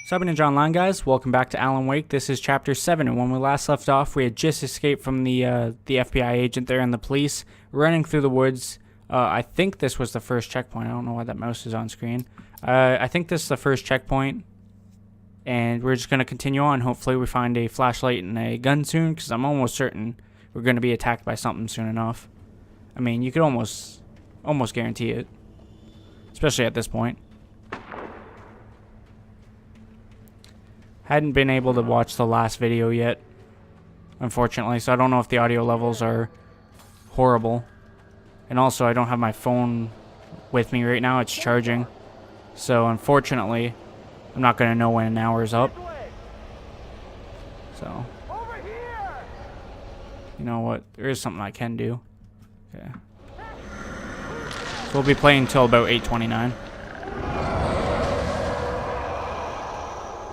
What's up, Ninja Online, guys? Welcome back to Alan Wake. This is Chapter 7, and when we last left off, we had just escaped from the FBI agent there and the police, running through the woods. I think this was the first checkpoint. I don't know why that mouse is on screen. I think this is the first checkpoint, and we're just going to continue on. Hopefully we find a flashlight and a gun soon, because I'm almost certain we're going to be attacked by something soon enough. I mean, you could almost guarantee it, especially at this point. Hadn't been able to watch the last video yet, unfortunately, so I don't know if the audio levels are horrible. And also, I don't have my phone with me right now. It's charging. So, unfortunately, I'm not going to know when an hour is up. So, you know what? There is something I can do. Okay. So, we'll be playing until about 8:29.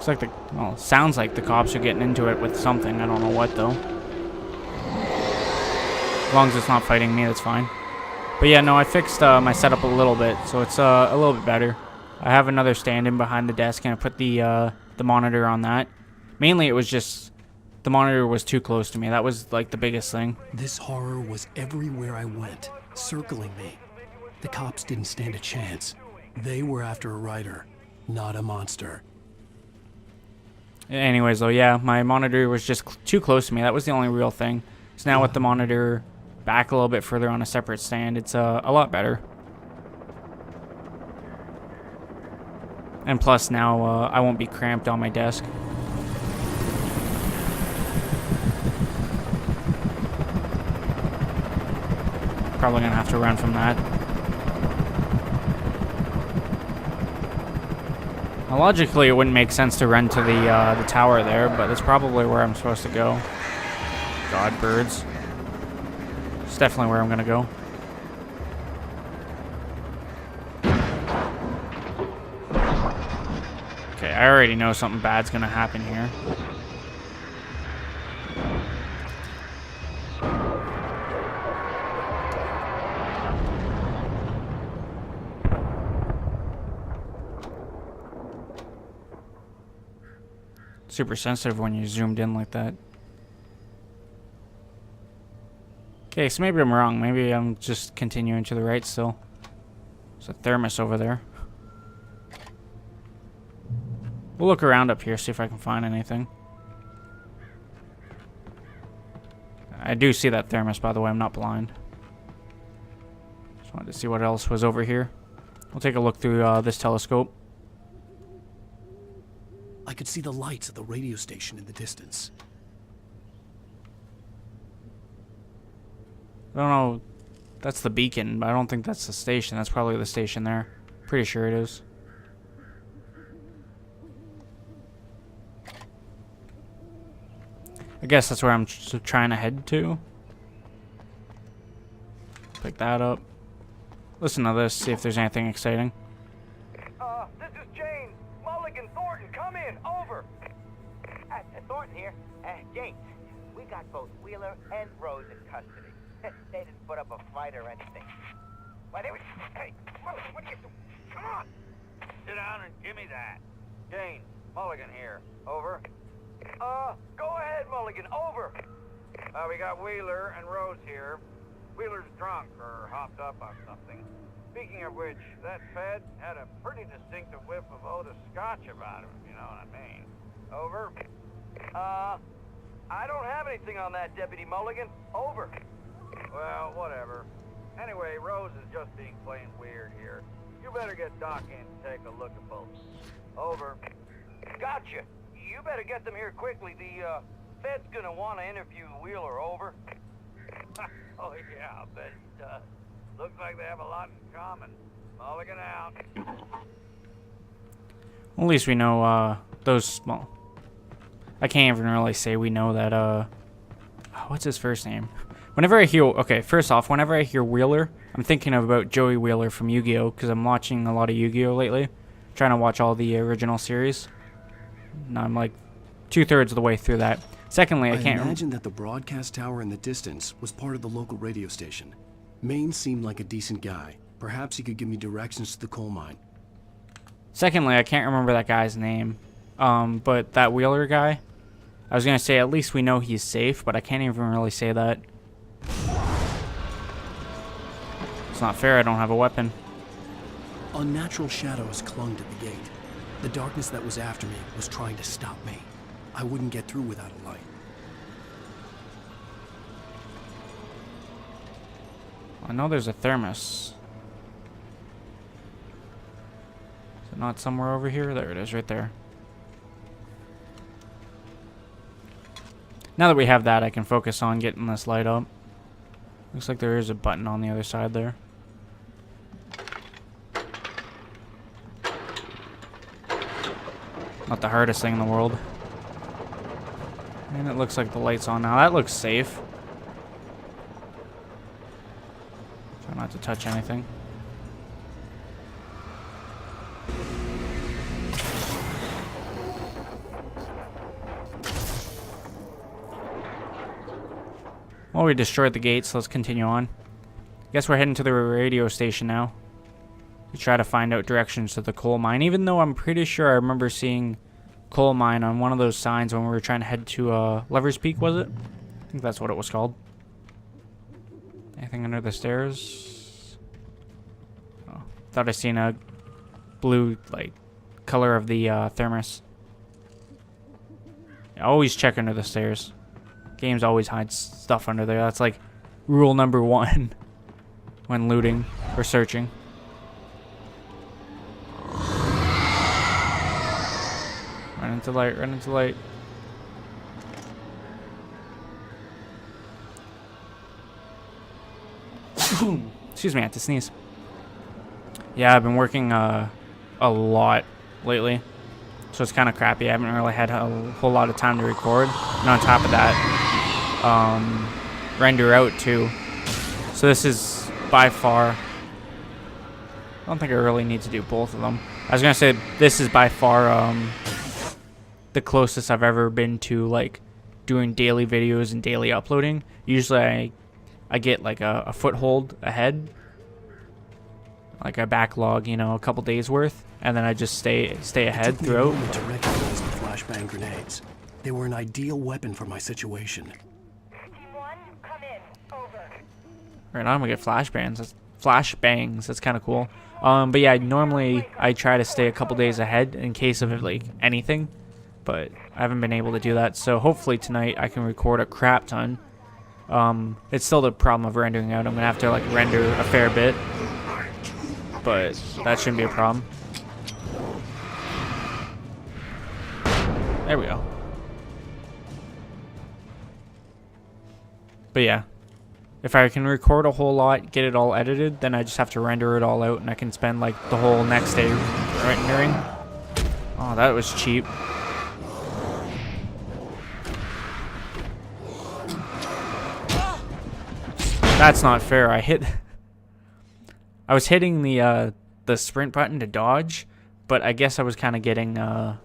Looks like well, sounds like the cops are getting into it with something. I don't know what, though. As long as it's not fighting me, that's fine. But yeah, no, I fixed my setup a little bit, so it's a little bit better. I have another stand-in behind the desk, and I put the monitor on that. Mainly, it was just the monitor was too close to me. That was like the biggest thing. This horror was everywhere I went, circling me. The cops didn't stand a chance. They were after a writer, not a monster. Anyways, though, yeah, my monitor was just too close to me. That was the only real thing. So now with the monitor back a little bit further on a separate stand, it's a lot better. And plus now I won't be cramped on my desk. Probably gonna have to run from that. Now, logically, it wouldn't make sense to run to the tower there, but that's probably where I'm supposed to go. God, birds. It's definitely where I'm gonna go. Okay, I already know something bad's gonna happen here. Super sensitive when you're zoomed in like that. Okay, so maybe I'm wrong. Maybe I'm just continuing to the right still. There's a thermos over there. We'll look around up here, see if I can find anything. I do see that thermos, by the way. I'm not blind. Just wanted to see what else was over here. We'll take a look through this telescope. I could see the lights of the radio station in the distance. I don't know. That's the beacon, but I don't think that's the station. That's probably the station there. Pretty sure it is. I guess that's where I'm trying to head to. Pick that up. Listen to this, see if there's anything exciting. This is Jane. Mulligan, Thornton, come in. Over. Thornton here. Jane, we got both Wheeler and Rose in custody. They didn't put up a fight or anything. Why, they were... Hey, Mulligan, what are you doing? Come on. Sit down and give me that. Jane, Mulligan here. Over. Go ahead, Mulligan. Over. We got Wheeler and Rose here. Wheeler's drunk or hopped up on something. Speaking of which, that Fed had a pretty distinctive whiff of Otis Scotch about him, if you know what I mean. Over. I don't have anything on that, Deputy Mulligan. Over. Well, whatever. Anyway, Rose is just being plain weird here. You better get Doc in to take a look at both. Over. Gotcha. You better get them here quickly. The Fed's gonna want to interview Wheeler. Over. Oh, yeah, I bet he does. Looks like they have a lot in common. Mulligan out. Well, at least we know those small. I can't even really say we know that what's his first name? Whenever I hear, okay, first off, whenever I hear Wheeler, I'm thinking about Joey Wheeler from Yu-Gi-Oh! Because I'm watching a lot of Yu-Gi-Oh! Lately. Trying to watch all the original series. And I'm like 2/3 of the way through that. Secondly, I can't imagine that the broadcast tower in the distance was part of the local radio station. Maine seemed like a decent guy. Perhaps he could give me directions to the coal mine. Secondly, I can't remember that guy's name. But that Wheeler guy, I was gonna say at least we know he's safe, but I can't even really say that. It's not fair, I don't have a weapon. Unnatural shadows clung to the gate. The darkness that was after me was trying to stop me. I wouldn't get through without a light. I know there's a thermos. Is it not somewhere over here? There it is, right there. Now that we have that, I can focus on getting this light up. Looks like there is a button on the other side there. Not the hardest thing in the world. And it looks like the light's on now. That looks safe. Try not to touch anything. Well, we destroyed the gate, so let's continue on. Guess we're heading to the radio station now. To try to find out directions to the coal mine, even though I'm pretty sure I remember seeing coal mine on one of those signs when we were trying to head to Lover's Peak, was it? I think that's what it was called. Anything under the stairs? Oh, thought I seen a blue, like, color of the thermos. Yeah, always check under the stairs. Games always hide stuff under there. That's like rule number 1 when looting or searching. Run into light, run into light. Excuse me, I had to sneeze. Yeah, I've been working a lot lately, so it's kind of crappy. I haven't really had a whole lot of time to record, and on top of that, render out too. So this is by far, I don't think I really need to do both of them. I was gonna say this is by far the closest I've ever been to like doing daily videos and daily uploading. Usually I get like a foothold ahead, like a backlog, you know, a couple days worth, and then I just stay ahead throughout. It took me a moment to recognize the flashbang grenades. They were an ideal weapon for my situation. Team 1, come in. Over. Right on, we get flashbangs. Flashbangs. That's kind of cool. But yeah, normally I try to stay a couple days ahead in case of like anything, but I haven't been able to do that. So hopefully tonight I can record a crap ton. It's still the problem of rendering out. I'm gonna have to like render a fair bit, but that shouldn't be a problem. There we go. But yeah, if I can record a whole lot, get it all edited, then I just have to render it all out, and I can spend like the whole next day rendering. Oh, that was cheap. That's not fair. I was hitting the sprint button to dodge, but I guess I was kind of getting out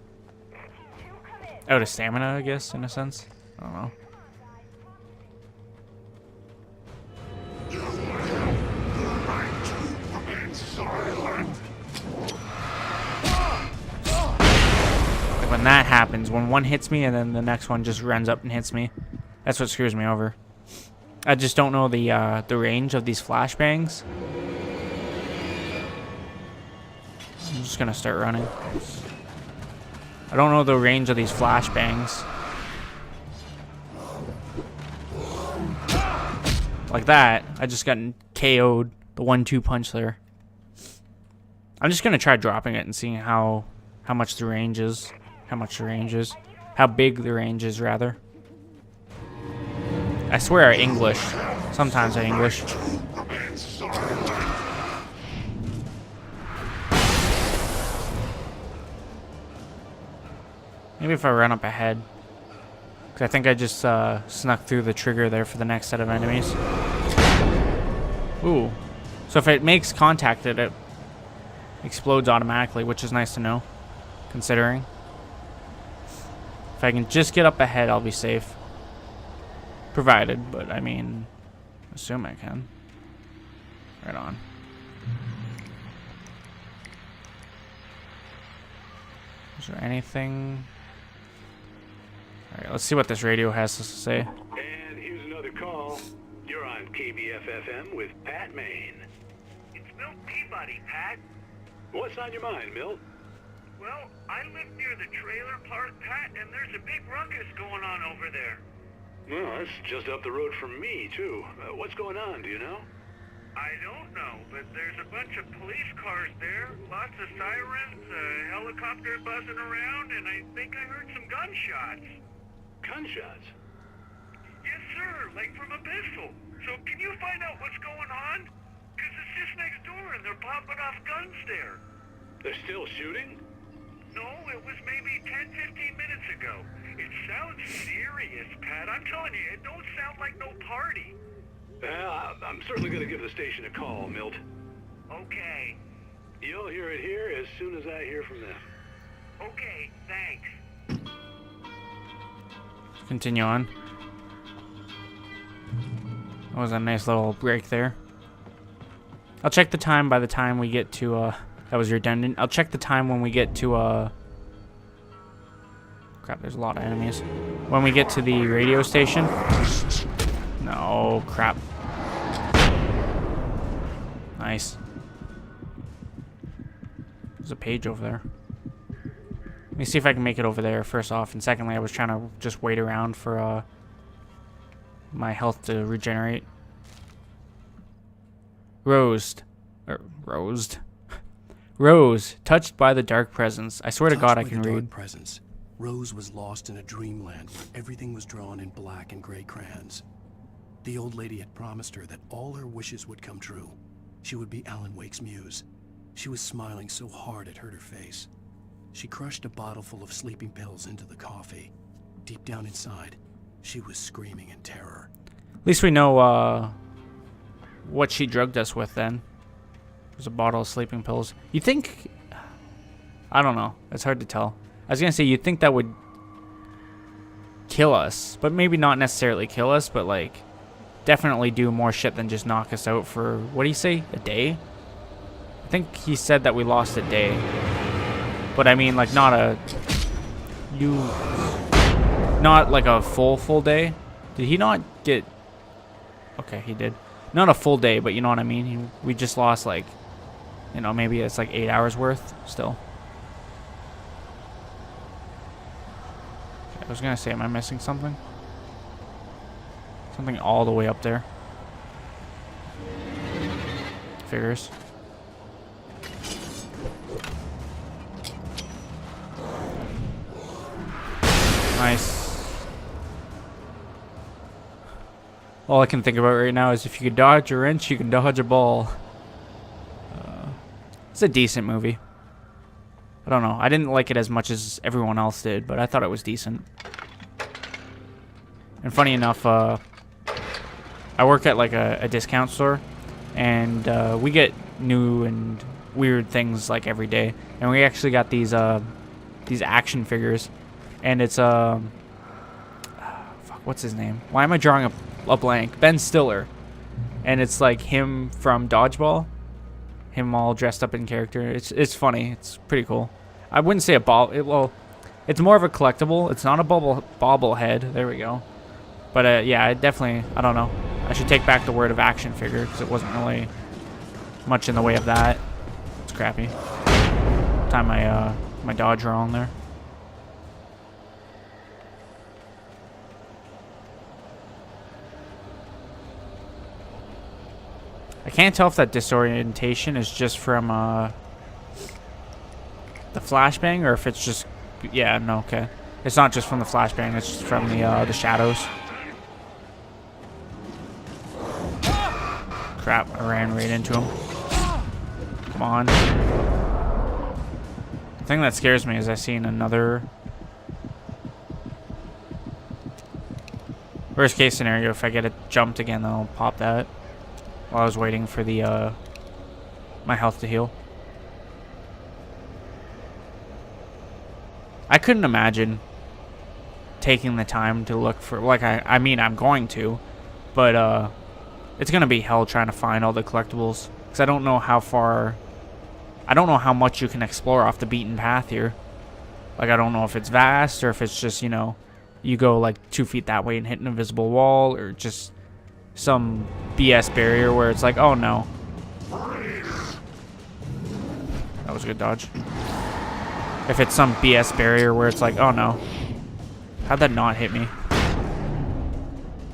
of stamina, I guess, in a sense. I don't know. Like when that happens, when one hits me and then the next one just runs up and hits me, that's what screws me over. I just don't know the range of these flashbangs. I'm just gonna start running. I don't know the range of these flashbangs. Like that, I just got KO'd. The 1-2 punch there. I'm just gonna try dropping it and seeing how much the range is. How big the range is, rather. I swear I English. Sometimes I English. Maybe if I run up ahead. Because I think I just snuck through the trigger there for the next set of enemies. Ooh. So if it makes contact, it explodes automatically, which is nice to know, considering. If I can just get up ahead, I'll be safe. Provided, but I mean, assume I can. Right on. Is there anything? Alright, let's see what this radio has to say. And here's another call. You're on KBF-FM with Pat Maine. It's Milt Peabody, Pat. What's on your mind, Milt? Well, I live near the trailer park, Pat, and there's a big ruckus going on over there. Well, that's just up the road from me, too. What's going on, do you know? I don't know, but there's a bunch of police cars there, lots of sirens, a helicopter buzzing around, and I think I heard some gunshots. Gunshots? Yes, sir, like from a pistol. So can you find out what's going on? Because it's just next door and they're popping off guns there. They're still shooting? No, it was maybe 10, 15 minutes ago. It sounds serious, Pat. I'm telling you, it don't sound like no party. Well, I'm certainly going to give the station a call, Milt. Okay. You'll hear it here as soon as I hear from them. Okay, thanks. Continue on. That was a nice little break there. I'll check the time by the time we get to, that was redundant. I'll check the time when we get to, crap, there's a lot of enemies. When we get to the radio station. No, crap. Nice. There's a page over there. Let me see if I can make it over there, first off. And secondly, I was trying to just wait around for, my health to regenerate. Rose, touched by the dark presence. I swear to God I can read. Presence. Rose was lost in a dreamland where everything was drawn in black and gray crayons. The old lady had promised her that all her wishes would come true. She would be Alan Wake's muse. She was smiling so hard it hurt her face. She crushed a bottle full of sleeping pills into the coffee. Deep down inside, she was screaming in terror. At least we know what she drugged us with then. It was a bottle of sleeping pills. You think... I don't know. It's hard to tell. I was going to say, you'd think that would kill us. But maybe not necessarily kill us, but like... definitely do more shit than just knock us out for... what do you say? A day? I think he said that we lost a day. But I mean, like, not a... not like a full day. Did he not get... okay, he did. Not a full day, but you know what I mean? We just lost, like... you know, maybe it's like 8 hours worth still. I was gonna say, am I missing something? Something all the way up there. Figures. Nice. All I can think about right now is if you could dodge a wrench, you can dodge a ball. It's a decent movie. I don't know. I didn't like it as much as everyone else did, but I thought it was decent. And funny enough, I work at like a discount store, and we get new and weird things like every day. And we actually got these action figures, and it's fuck, what's his name? Why am I drawing a blank? Ben Stiller, and it's like him from Dodgeball, him all dressed up in character. It's funny. It's pretty cool. I wouldn't say a ball. Well, it's more of a collectible. It's not a bobblehead. There we go. But yeah, I definitely, I don't know. I should take back the word of action figure because it wasn't really much in the way of that. It's crappy. Time my dodge wrong there. I can't tell if that disorientation is just from the flashbang or if it's just, yeah, no, okay. It's not just from the flashbang, it's just from the shadows. Crap, I ran right into him. Come on. The thing that scares me is I seen another... worst case scenario, if I get it jumped again, then I'll pop that. While I was waiting for the my health to heal. I couldn't imagine taking the time to look for, like, I mean I'm going to, but it's gonna be hell trying to find all the collectibles because I don't know how much you can explore off the beaten path here. Like, I don't know if it's vast or if it's just, you know, you go like 2 feet that way and hit an invisible wall, or just some BS barrier where it's like, oh no. That was a good dodge. If it's some BS barrier where it's like, oh no. How'd that not hit me?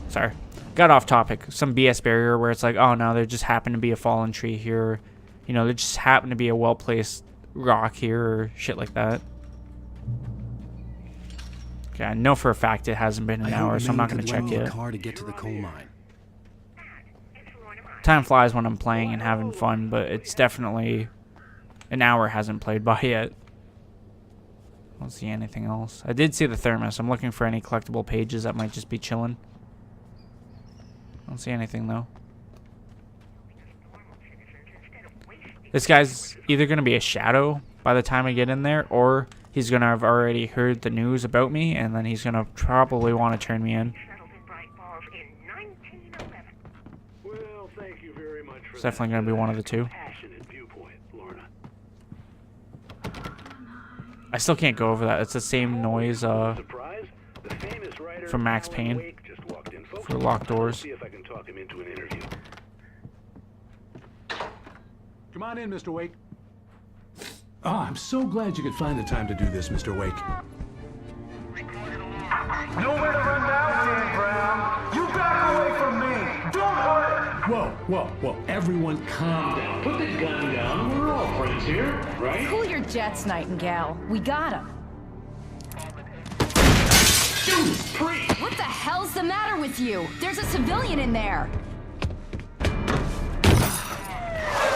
Sorry. Got off topic. Some BS barrier where it's like, oh no, there just happened to be a fallen tree here. You know, there just happened to be a well-placed rock here or shit like that. Okay, I know for a fact it hasn't been an hour, so I'm not going to check yet. Car to get to the coal mine. Time flies when I'm playing and having fun, but it's definitely an hour hasn't played by yet. I don't see anything else. I did see the thermos. I'm looking for any collectible pages that might just be chilling. I don't see anything though. This guy's either going to be a shadow by the time I get in there, or he's going to have already heard the news about me, and then he's going to probably want to turn me in. Well, thank you very much for It's definitely going to be one of the two. passionate viewpoint, Lorna. I still can't go over that. It's the same noise Surprise? The famous writer from Max Alan Payne Wake just walked in, folks. for locked doors. See if I can talk him into an interview. Come on in, Mr. Wake. Oh, I'm so glad you could find the time to do this, Mr. Wake. Nowhere to run now, Dan Brown. You back away from me. Don't hurt it. Whoa. Everyone calm down. Put the gun down. We're all friends here, right? Cool your jets, Nightingale. We got him. What the hell's the matter with you? There's a civilian in there.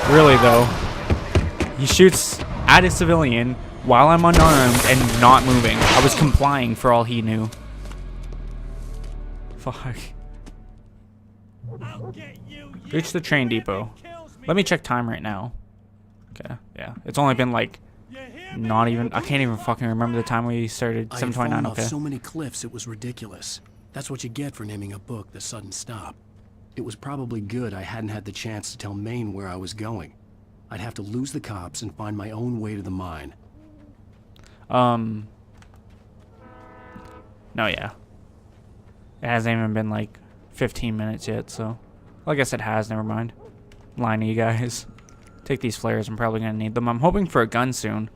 Really though, he shoots at a civilian while I'm unarmed and not moving. I was complying for all he knew. Fuck. Reach the train depot. Let me check time right now. Okay, yeah. It's only been like not even, I can't even fucking remember the time we started. I had 7:29, fallen off okay. so many cliffs it was ridiculous. That's what you get for naming a book The Sudden Stop. It was probably good I hadn't had the chance to tell Maine where I was going. I'd have to lose the cops and find my own way to the mine. No, yeah. It hasn't even been like 15 minutes yet, so. Well, I guess it has, never mind. Lying to you guys. Take these flares, I'm probably gonna need them. I'm hoping for a gun soon.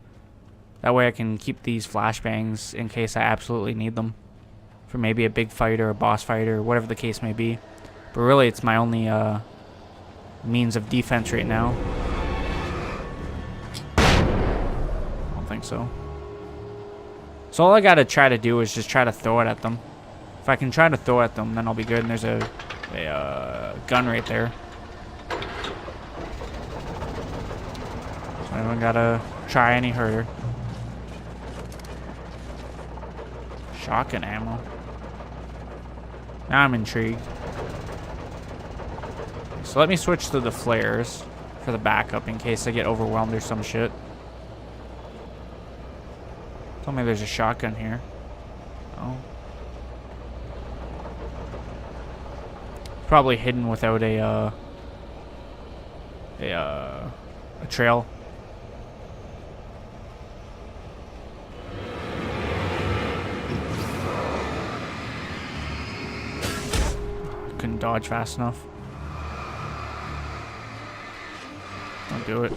That way I can keep these flashbangs in case I absolutely need them. For maybe a big fight or a boss fight or whatever the case may be. But really, it's my only means of defense right now. I don't think so. So all I gotta try to do is just try to throw it at them. If I can try to throw at them, then I'll be good. And there's a gun right there. So I don't gotta try any harder. Shotgun ammo. Now I'm intrigued. So let me switch to the flares for the backup in case I get overwhelmed or some shit. Tell me there's a shotgun here. Oh. Probably hidden without a trail. Couldn't dodge fast enough. Don't do it.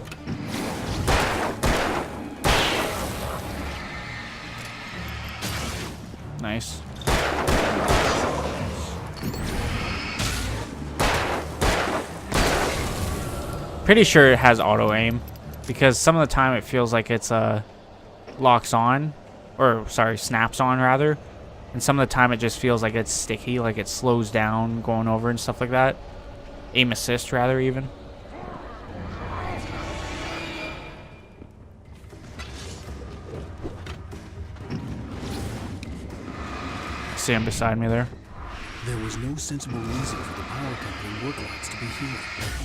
Nice. Pretty sure it has auto aim because some of the time it feels like it's locks on, or sorry, snaps on rather, and some of the time it just feels like it's sticky, like it slows down going over and stuff like that. Aim assist rather even. See him beside me there. There was no sensible reason for the power company work lights to be here.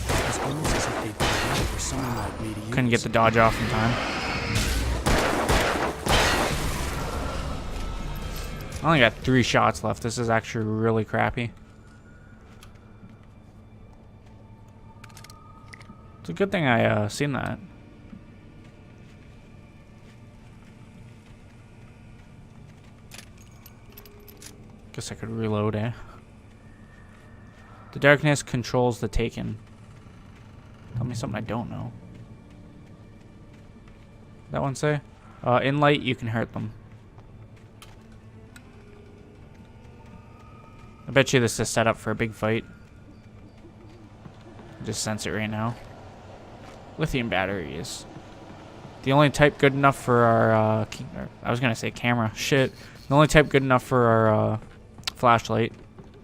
It was almost as if they'd been waiting for someone like me to use. Couldn't get the dodge off in time. I only got 3 shots left. This is actually really crappy. It's a good thing I seen that. Guess I could reload, eh? The darkness controls the taken. Tell me something I don't know. That one say? In light, you can hurt them. I bet you this is set up for a big fight. Just sense it right now. Lithium batteries. The only type good enough for our, I was gonna say camera. Shit. The only type good enough for our flashlight.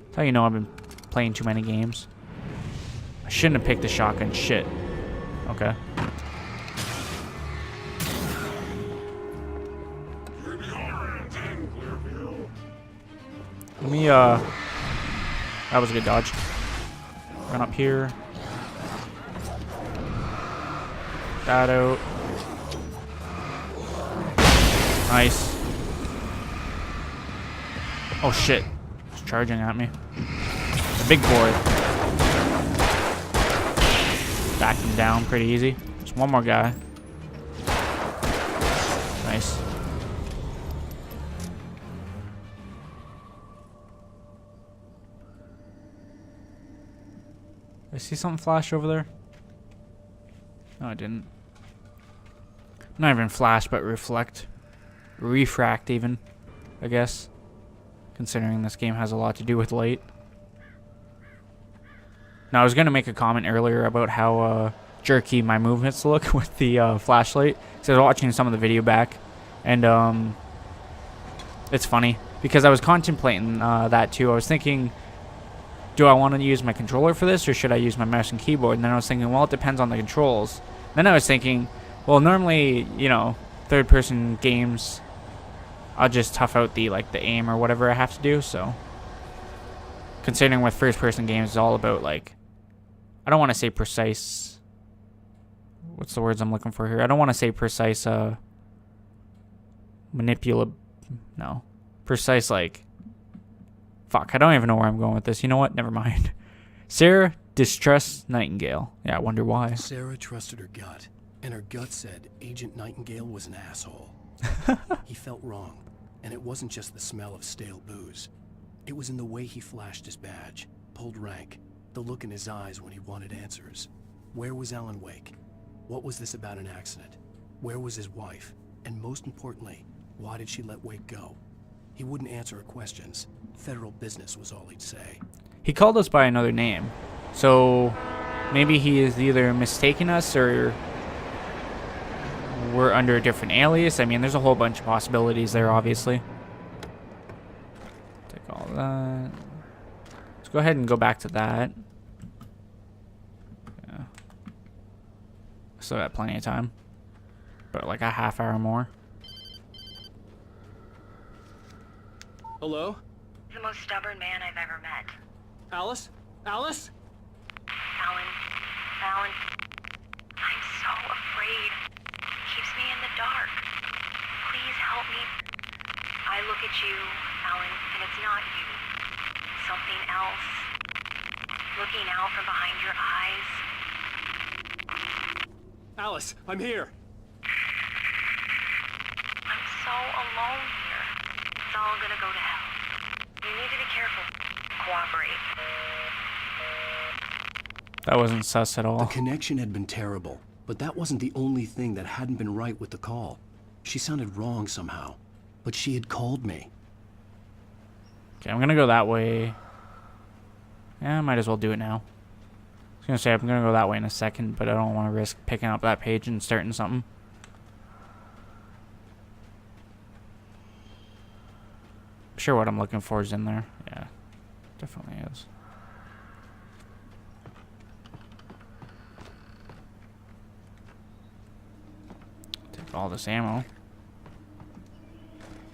That's how you know I've been playing too many games. I shouldn't have picked the shotgun. Shit. Okay. Let me, that was a good dodge. Run up here. That out. Nice. Oh shit. It's charging at me. The big boy. Backed him down pretty easy. Just one more guy. Nice. I see something flash over there. No, I didn't. Not even flash, but reflect. Refract, even. I guess. Considering this game has a lot to do with light. Now, I was going to make a comment earlier about how jerky my movements look with the flashlight. So I was watching some of the video back. And it's funny. Because I was contemplating that too. I was thinking, do I want to use my controller for this, or should I use my mouse and keyboard? And then I was thinking, well, it depends on the controls. Then I was thinking, well, normally, you know, third-person games, I'll just tough out the aim or whatever I have to do. So, considering with first-person games, it's all about I don't want to say precise. What's the words I'm looking for here? I don't want to say precise. No, precise Fuck, I don't even know where I'm going with this. You know what? Never mind. Sarah distrusts Nightingale. Yeah, I wonder why. Sarah trusted her gut, and her gut said Agent Nightingale was an asshole. He felt wrong, and it wasn't just the smell of stale booze. It was in the way he flashed his badge, pulled rank, the look in his eyes when he wanted answers. Where was Alan Wake? What was this about an accident? Where was his wife? And most importantly, why did she let Wake go? He wouldn't answer her questions. Federal business was all he'd say. He called us by another name. So maybe he is either mistaken us or we're under a different alias. I mean, there's a whole bunch of possibilities there, obviously. Take all that. Let's go ahead and go back to that. Yeah. Still got plenty of time. But like a half hour more. Hello? The most stubborn man I've ever met. Alice? Alice? Alan. I'm so afraid. He keeps me in the dark. Please help me. I look at you, Alan, and it's not you. Something else. Looking out from behind your eyes. Alice, I'm here. I'm so alone here. It's all gonna go to hell. You need to be careful. Cooperate. That wasn't sus at all. The connection had been terrible, but that wasn't the only thing that hadn't been right with the call. She sounded wrong somehow, but she had called me. Okay, I'm gonna go that way. Yeah, I might as well do it now. I was gonna say I'm gonna go that way in a second, but I don't want to risk picking up that page and starting something. I'm sure what I'm looking for is in there. Yeah, definitely is. Take all this ammo.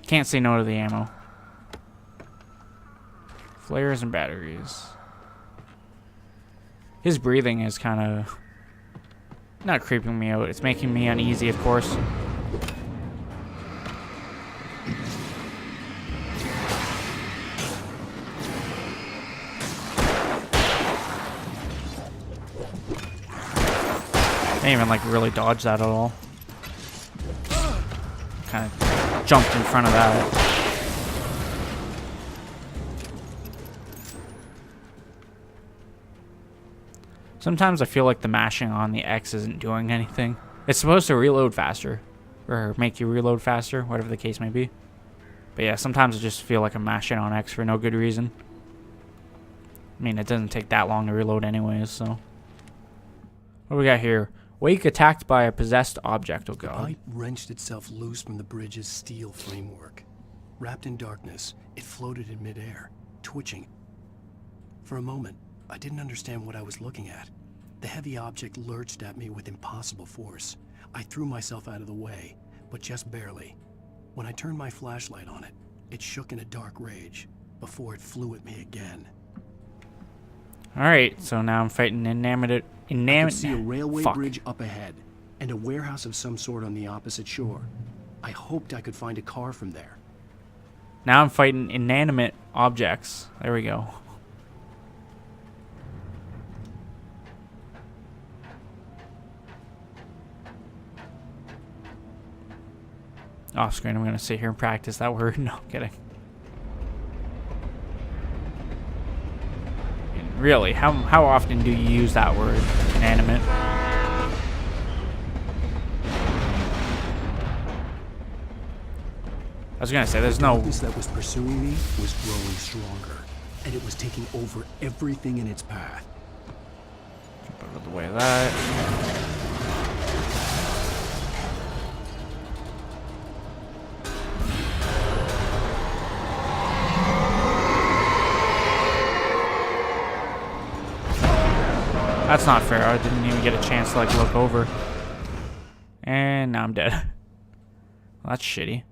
Can't say no to the ammo. Flares and batteries. His breathing is kind of not creeping me out. It's making me uneasy, of course. I didn't even like really dodge that at all. Kind of jumped in front of that. Sometimes I feel like the mashing on the X isn't doing anything. It's supposed to reload faster, or make you reload faster, whatever the case may be. But yeah, sometimes I just feel like I'm mashing on X for no good reason. I mean, it doesn't take that long to reload anyways, so. What do we got here? Wake attacked by a possessed object. Oh The god. pipe wrenched itself loose from the bridge's steel framework. Wrapped in darkness, it floated in midair, twitching. For a moment, I didn't understand what I was looking at. The heavy object lurched at me with impossible force. I threw myself out of the way, but just barely. When I turned my flashlight on it, it shook in a dark rage before it flew at me again. Alright, so now I'm fighting I could see a railway bridge up ahead, and a warehouse of some sort on the opposite shore. I hoped I could find a car from there. Now I'm fighting inanimate objects. There we go. Off screen, I'm going to sit here and practice that word. No, I'm kidding. And really, how often do you use that word, inanimate? I was going to say, there's no... The darkness that was pursuing me was growing stronger, and it was taking over everything in its path. Jump out of the way of that. That's not fair. I didn't even get a chance to like look over. And now I'm dead. Well, that's shitty.